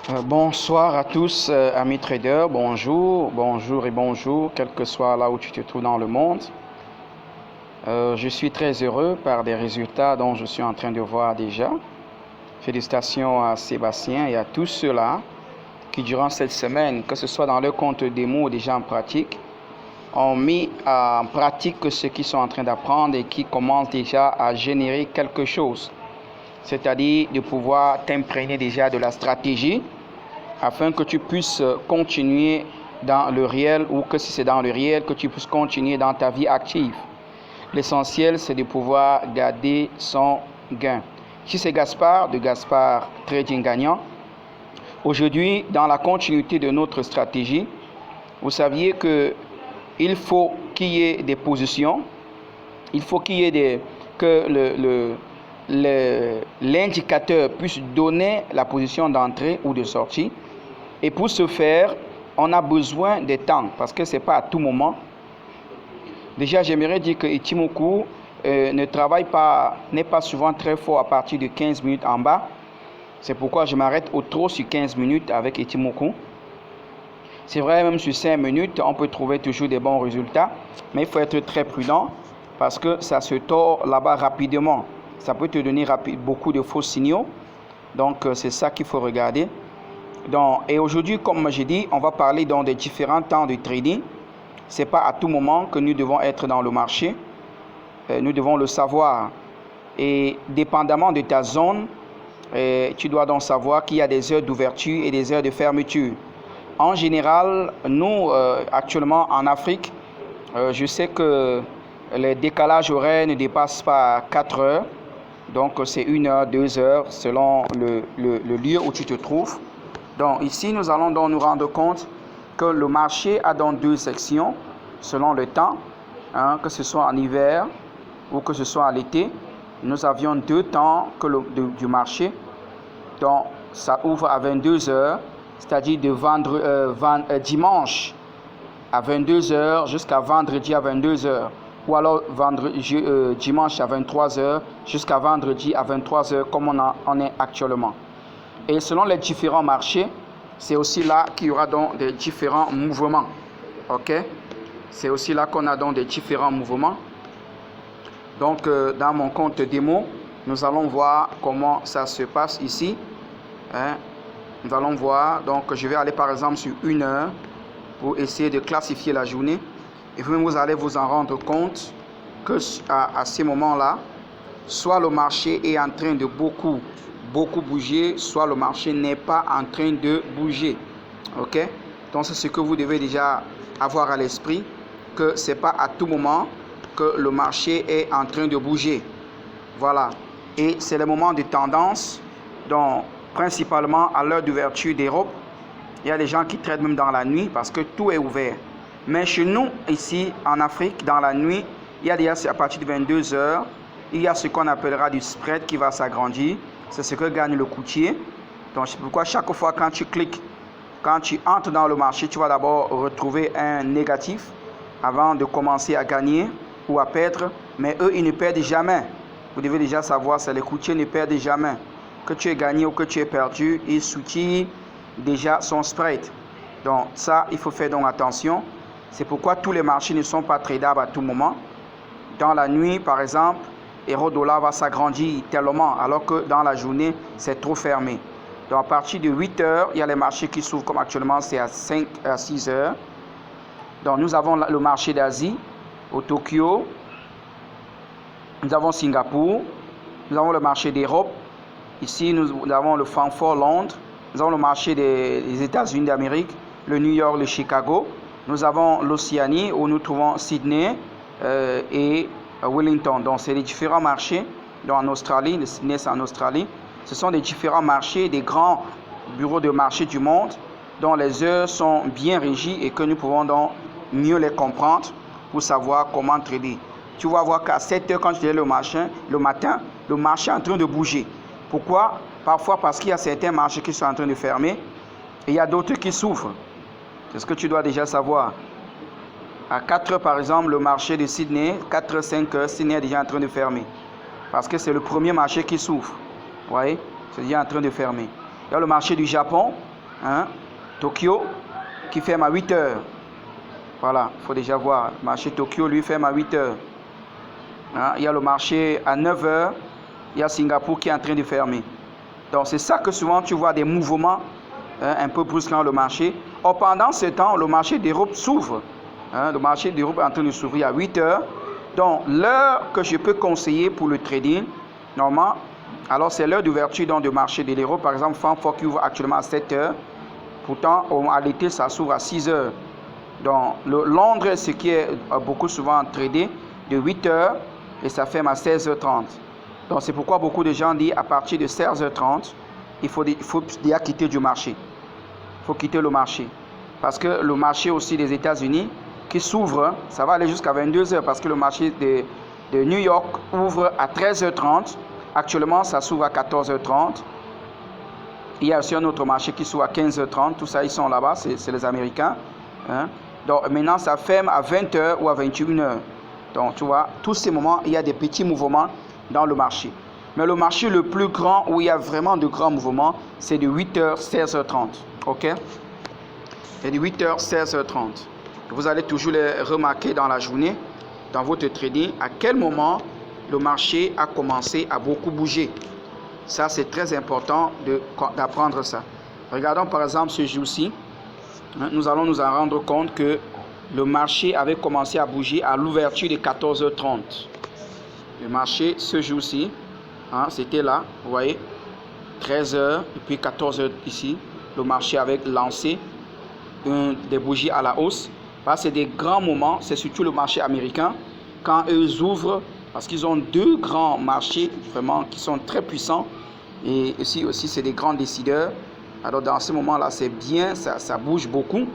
Bonsoir à tous, amis traders. Bonjour, bonjour et bonjour, quel que soit là où tu te trouves dans le monde. Je suis très heureux par des résultats dont je suis en train de voir déjà. Félicitations à Sébastien et à tous ceux-là qui, durant cette semaine, que ce soit dans leur compte démo ou déjà en pratique, ont mis en pratique ce qu'ils sont en train d'apprendre et qui commencent déjà à générer quelque chose. C'est-à-dire de pouvoir t'imprégner déjà de la stratégie afin que tu puisses continuer dans le réel, ou que si c'est dans le réel, que tu puisses continuer dans ta vie active. L'essentiel, c'est de pouvoir garder son gain. Ici, c'est Gaspard de Gaspard Trading Gagnant. Aujourd'hui, dans la continuité de notre stratégie, vous saviez qu'il faut qu'il y ait des positions, il faut qu'il y ait que l'indicateur puisse donner la position d'entrée ou de sortie. Et pour ce faire, on a besoin de temps parce que ce n'est pas à tout moment. Déjà, j'aimerais dire que Ichimoku n'est pas souvent très fort à partir de 15 minutes en bas. C'est pourquoi je m'arrête au trop sur 15 minutes avec Ichimoku. C'est vrai, même sur 5 minutes, on peut trouver toujours des bons résultats. Mais il faut être très prudent parce que ça se tord là-bas rapidement. Ça peut te donner beaucoup de faux signaux. Donc, c'est ça qu'il faut regarder. Et aujourd'hui, comme j'ai dit, on va parler dans des différents temps de trading. Ce n'est pas à tout moment que nous devons être dans le marché. Nous devons le savoir. Et dépendamment de ta zone, tu dois donc savoir qu'il y a des heures d'ouverture et des heures de fermeture. En général, nous, actuellement en Afrique, je sais que les décalages horaires ne dépassent pas 4 heures. Donc, c'est 1 heure, 2 heures, selon le lieu où tu te trouves. Donc, ici, nous allons donc nous rendre compte que le marché a donc 2 sections selon le temps, que ce soit en hiver ou que ce soit à l'été. Nous avions 2 temps du marché. Donc, ça ouvre à 22 heures, c'est-à-dire de dimanche à 22 heures jusqu'à vendredi à 22 heures. Ou alors dimanche à 23 heures jusqu'à vendredi à 23 heures, comme on est actuellement. Et selon les différents marchés, c'est aussi là qu'il y aura donc des différents mouvements. Ok? C'est aussi là qu'on a donc des différents mouvements. Donc, dans mon compte démo, nous allons voir comment ça se passe ici. Nous allons voir. Donc, je vais aller par exemple sur 1 heure pour essayer de classifier la journée. Et vous allez vous en rendre compte que à ces moments-là, soit le marché est en train de beaucoup bouger, soit le marché n'est pas en train de bouger. Ok? Donc c'est ce que vous devez déjà avoir à l'esprit, que ce n'est pas à tout moment que le marché est en train de bouger. Voilà. Et c'est le moment de tendance, donc principalement à l'heure d'ouverture d'Europe. Il y a des gens qui traitent même dans la nuit parce que tout est ouvert. Mais chez nous, ici en Afrique, dans la nuit, il y a déjà à partir de 22 heures, il y a ce qu'on appellera du spread qui va s'agrandir. C'est ce que gagne le courtier. Donc c'est pourquoi chaque fois quand tu cliques, quand tu entres dans le marché, tu vas d'abord retrouver un négatif avant de commencer à gagner ou à perdre. Mais eux, ils ne perdent jamais. Vous devez déjà savoir, c'est les courtiers ne perdent jamais. Que tu aies gagné ou que tu aies perdu, ils soutirent déjà son spread. Donc ça, il faut faire donc attention. C'est pourquoi tous les marchés ne sont pas tradables à tout moment. Dans la nuit, par exemple, euro-dollar va s'agrandir tellement, alors que dans la journée, c'est trop fermé. Donc à partir de 8 heures, il y a les marchés qui s'ouvrent comme actuellement, c'est à 6 heures. Donc nous avons le marché d'Asie, au Tokyo. Nous avons Singapour. Nous avons le marché d'Europe. Ici, nous avons le Francfort Londres. Nous avons le marché des États-Unis d'Amérique, le New York, le Chicago. Nous avons l'Océanie où nous trouvons Sydney et Wellington. Donc, c'est les différents marchés en Australie. Le Sydney, c'est en Australie. Ce sont des différents marchés, des grands bureaux de marché du monde dont les heures sont bien régies et que nous pouvons donc mieux les comprendre pour savoir comment trader. Tu vas voir qu'à 7 heures, quand tu es le matin, le marché est en train de bouger. Pourquoi? Parfois parce qu'il y a certains marchés qui sont en train de fermer et il y a d'autres qui souffrent. C'est ce que tu dois déjà savoir. À 4 heures, par exemple, le marché de Sydney, 4 heures, 5 heures, Sydney est déjà en train de fermer. Parce que c'est le premier marché qui souffre. Vous voyez? C'est déjà en train de fermer. Il y a le marché du Japon. Hein? Tokyo qui ferme à 8 heures. Voilà, il faut déjà voir. Le marché Tokyo, lui, ferme à 8 heures. Hein? Il y a le marché à 9 heures. Il y a Singapour qui est en train de fermer. Donc, c'est ça que souvent tu vois des mouvements un peu brusques dans le marché. Or, pendant ce temps, le marché d'Europe s'ouvre. Hein? Le marché d'Europe est en train de s'ouvrir à 8 heures. Donc, l'heure que je peux conseiller pour le trading, normalement, alors c'est l'heure d'ouverture du marché de l'Europe. Par exemple, Francfort qui ouvre actuellement à 7 heures. Pourtant, à l'été, ça s'ouvre à 6 heures. Donc, Londres, ce qui est beaucoup souvent tradé, de 8 heures et ça ferme à 16h30. Donc, c'est pourquoi beaucoup de gens disent à partir de 16h30, il faut déjà quitter du marché. Il faut quitter le marché. Parce que le marché aussi des États-Unis qui s'ouvre, ça va aller jusqu'à 22h parce que le marché de New York ouvre à 13h30. Actuellement, ça s'ouvre à 14h30. Il y a aussi un autre marché qui s'ouvre à 15h30. Tout ça, ils sont là-bas, c'est les Américains. Hein? Donc maintenant, ça ferme à 20h ou à 21h. Donc tu vois, tous ces moments, il y a des petits mouvements dans le marché. Mais le marché le plus grand, où il y a vraiment de grands mouvements, c'est de 8h, 16h30. OK? C'est de 8h, 16h30. Vous allez toujours les remarquer dans la journée, dans votre trading, à quel moment le marché a commencé à beaucoup bouger. Ça, c'est très important d'apprendre ça. Regardons par exemple ce jour-ci. Nous allons nous en rendre compte que le marché avait commencé à bouger à l'ouverture de 14h30. Le marché, ce jour-ci, c'était là, vous voyez, 13h et puis 14h ici. Le marché avait lancé des bougies à la hausse. C'est des grands moments, c'est surtout le marché américain. Quand eux ouvrent, parce qu'ils ont deux grands marchés vraiment qui sont très puissants. Et ici aussi, c'est des grands décideurs. Alors dans ce moment-là, c'est bien, ça bouge beaucoup.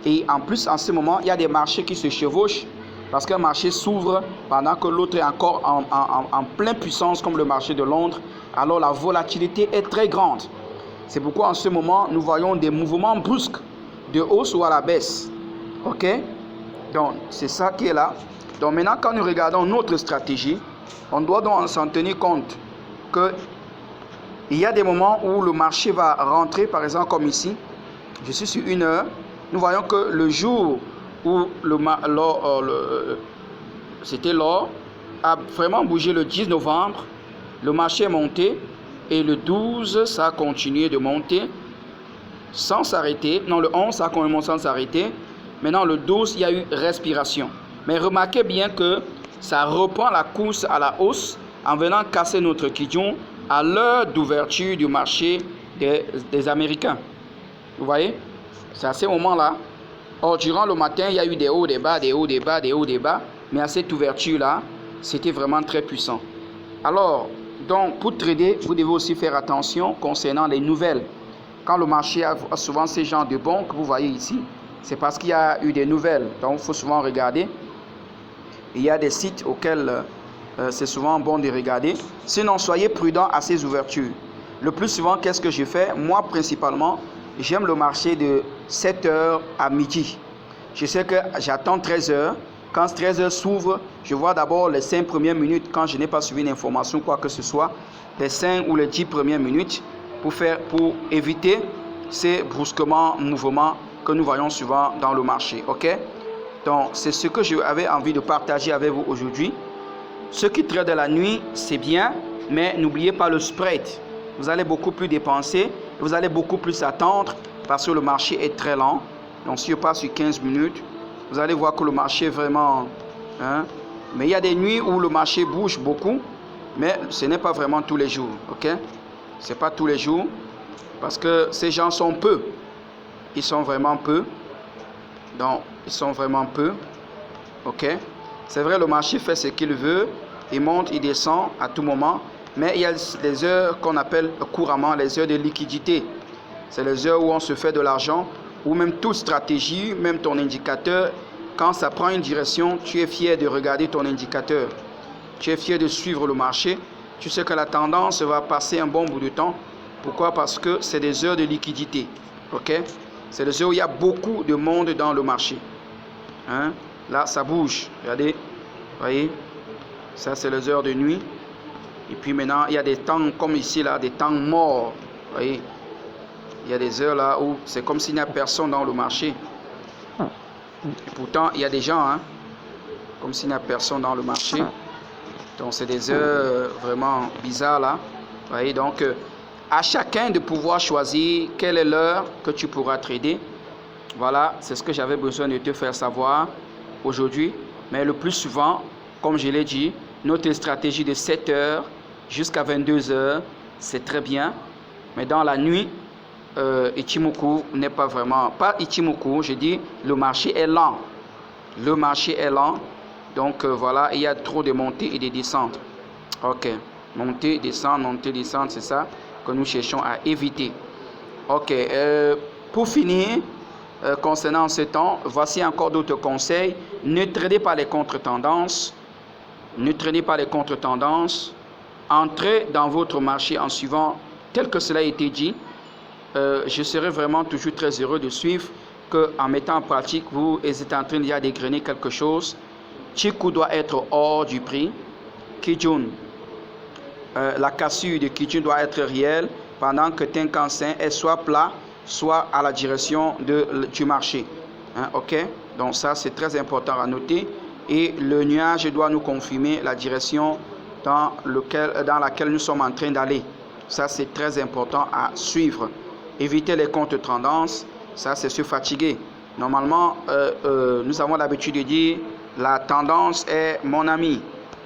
Et en plus, en ce moment, il y a des marchés qui se chevauchent parce qu'un marché s'ouvre pendant que l'autre est encore en pleine puissance comme le marché de Londres. Alors la volatilité est très grande. C'est pourquoi en ce moment, nous voyons des mouvements brusques de hausse ou à la baisse. OK? Donc, c'est ça qui est là. Donc maintenant, quand nous regardons notre stratégie, on doit donc s'en tenir compte que il y a des moments où le marché va rentrer, par exemple comme ici, je suis sur 1 heure, nous voyons que le jour où c'était l'or, a vraiment bougé le 10 novembre, le marché est monté et le 12, ça a continué de monter sans s'arrêter. Non, le 11, ça a continué sans s'arrêter. Maintenant, le 12, il y a eu respiration. Mais remarquez bien que ça reprend la course à la hausse en venant casser notre Kijun à l'heure d'ouverture du marché des Américains. Vous voyez? C'est à ce moment-là. Or, durant le matin, il y a eu des hauts, des bas, des hauts, des bas, des hauts, des bas. Mais à cette ouverture-là, c'était vraiment très puissant. Alors, donc, pour trader, vous devez aussi faire attention concernant les nouvelles. Quand le marché a souvent ces genres de bons que vous voyez ici, c'est parce qu'il y a eu des nouvelles. Donc, il faut souvent regarder. Il y a des sites auxquels c'est souvent bon de regarder. Sinon, soyez prudent à ces ouvertures. Le plus souvent, qu'est-ce que je fais? Moi, principalement, j'aime le marché de 7h à midi. Je sais que j'attends 13h. Quand 13h s'ouvre, je vois d'abord les 5 premières minutes quand je n'ai pas suivi une information, quoi que ce soit, les 5 ou les 10 premières minutes pour éviter ces brusquements, mouvements que nous voyons souvent dans le marché. OK? Donc, c'est ce que j'avais envie de partager avec vous aujourd'hui. Ceux qui tradent la nuit, c'est bien, mais n'oubliez pas le spread. Vous allez beaucoup plus dépenser, vous allez beaucoup plus attendre parce que le marché est très lent. Donc, si je passe sur 15 minutes, vous allez voir que le marché est vraiment... Mais il y a des nuits où le marché bouge beaucoup, mais ce n'est pas vraiment tous les jours. OK? Ce n'est pas tous les jours parce que ces gens sont peu. Ils sont vraiment peu. Donc, ils sont vraiment peu. OK? C'est vrai, le marché fait ce qu'il veut. Il monte, il descend à tout moment. Mais il y a les heures qu'on appelle couramment les heures de liquidité. C'est les heures où on se fait de l'argent, ou même toute stratégie, même ton indicateur. Quand ça prend une direction, tu es fier de regarder ton indicateur. Tu es fier de suivre le marché. Tu sais que la tendance va passer un bon bout de temps. Pourquoi? Parce que c'est des heures de liquidité. OK? C'est des heures où il y a beaucoup de monde dans le marché. Là, ça bouge. Regardez. Voyez? Ça, c'est les heures de nuit. Et puis maintenant, il y a des temps comme ici, là, des temps morts. Voyez? Il y a des heures là où c'est comme s'il n'y a personne dans le marché. Et pourtant, il y a des gens, hein, comme s'il n'y a personne dans le marché. Donc, c'est des heures vraiment bizarres là. Vous voyez, donc, à chacun de pouvoir choisir quelle est l'heure que tu pourras trader. Voilà, c'est ce que j'avais besoin de te faire savoir aujourd'hui. Mais le plus souvent, comme je l'ai dit, notre stratégie de 7 heures jusqu'à 22 heures, c'est très bien. Mais dans la nuit, Ichimoku n'est pas vraiment... Pas Ichimoku, je dis le marché est lent. Le marché est lent. Donc voilà, il y a trop de montées et de descentes. Ok, montée, descente, c'est ça que nous cherchons à éviter. Ok, pour finir, concernant ce temps, voici encore d'autres conseils. Ne tradez pas les contre-tendances. Ne traînez pas les contre-tendances. Entrez dans votre marché en suivant, tel que cela a été dit. Je serai vraiment toujours très heureux de suivre qu'en mettant en pratique, vous êtes en train déjà d'égrener quelque chose. Chikou doit être hors du prix. Kijun, la cassure de Kijun doit être réelle pendant que Tenkan-sen est soit plat, soit à la direction du marché. Hein, ok? Donc ça, c'est très important à noter. Et le nuage doit nous confirmer la direction dans laquelle nous sommes en train d'aller. Ça, c'est très important à suivre. Éviter les contre-tendances, ça, c'est se fatiguer. Normalement, nous avons l'habitude de dire la tendance est mon ami.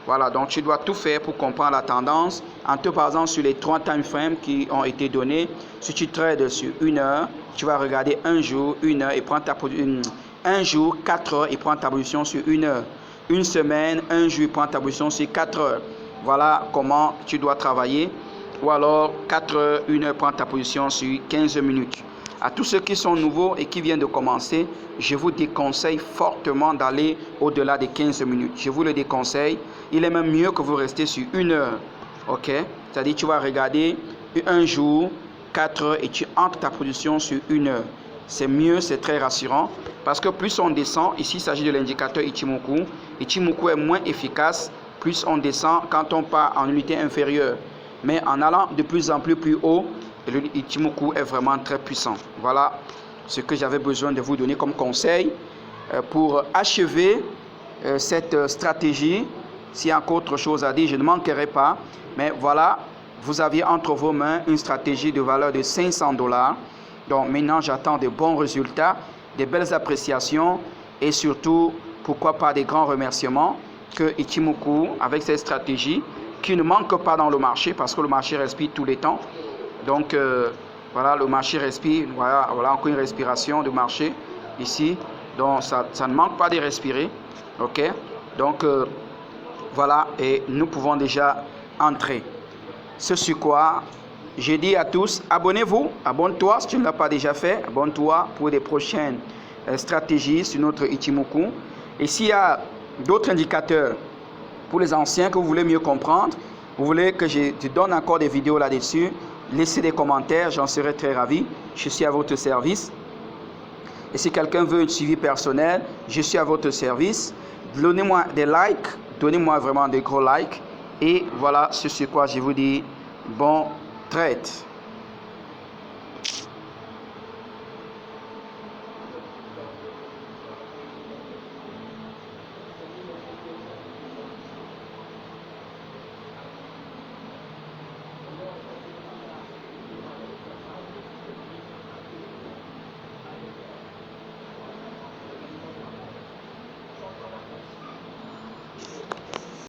Voilà, donc tu dois tout faire pour comprendre la tendance en te basant sur les 3 time frames qui ont été donnés. Si tu trades sur 1 heure, tu vas regarder 1 jour, 1 heure et prendre ta position. 1 jour, 4 heures et prendre ta position sur 1 heure. Une semaine, 1 jour et prendre ta position sur 4 heures. Voilà comment tu dois travailler. Ou alors 4 heures, 1 heure, prendre ta position sur 15 minutes. À tous ceux qui sont nouveaux et qui viennent de commencer, je vous déconseille fortement d'aller au-delà des 15 minutes. Je vous le déconseille. Il est même mieux que vous restez sur 1 heure. Ok? C'est-à-dire tu vas regarder 1 jour, 4 heures et tu entres ta position sur 1 heure. C'est mieux, c'est très rassurant. Parce que plus on descend, ici il s'agit de l'indicateur Ichimoku. Ichimoku est moins efficace, plus on descend quand on part en unité inférieure. Mais en allant de plus en plus haut, le Ichimoku est vraiment très puissant. Voilà ce que j'avais besoin de vous donner comme conseil pour achever cette stratégie. S'il y a encore autre chose à dire, je ne manquerai pas. Mais voilà, vous aviez entre vos mains une stratégie de valeur de 500 $. Donc maintenant, j'attends de bons résultats, de belles appréciations et surtout, pourquoi pas des grands remerciements que Ichimoku, avec cette stratégie, qui ne manque pas dans le marché parce que le marché respire tous les temps. Donc voilà, le marché respire, voilà encore une respiration de marché ici. Donc ça ne manque pas de respirer. Ok, donc voilà, et nous pouvons déjà entrer. Ce sur quoi je dis à tous, abonnez-vous, abonne-toi si tu ne l'as pas déjà fait, abonne-toi pour des prochaines stratégies sur notre Ichimoku. Et s'il y a d'autres indicateurs pour les anciens que vous voulez mieux comprendre, vous voulez que je te donne encore des vidéos là-dessus, laissez des commentaires, j'en serai très ravi. Je suis à votre service. Et si quelqu'un veut un suivi personnel, je suis à votre service. Donnez-moi des likes, donnez-moi vraiment des gros likes. Et voilà ce sur quoi je vous dis bon trade.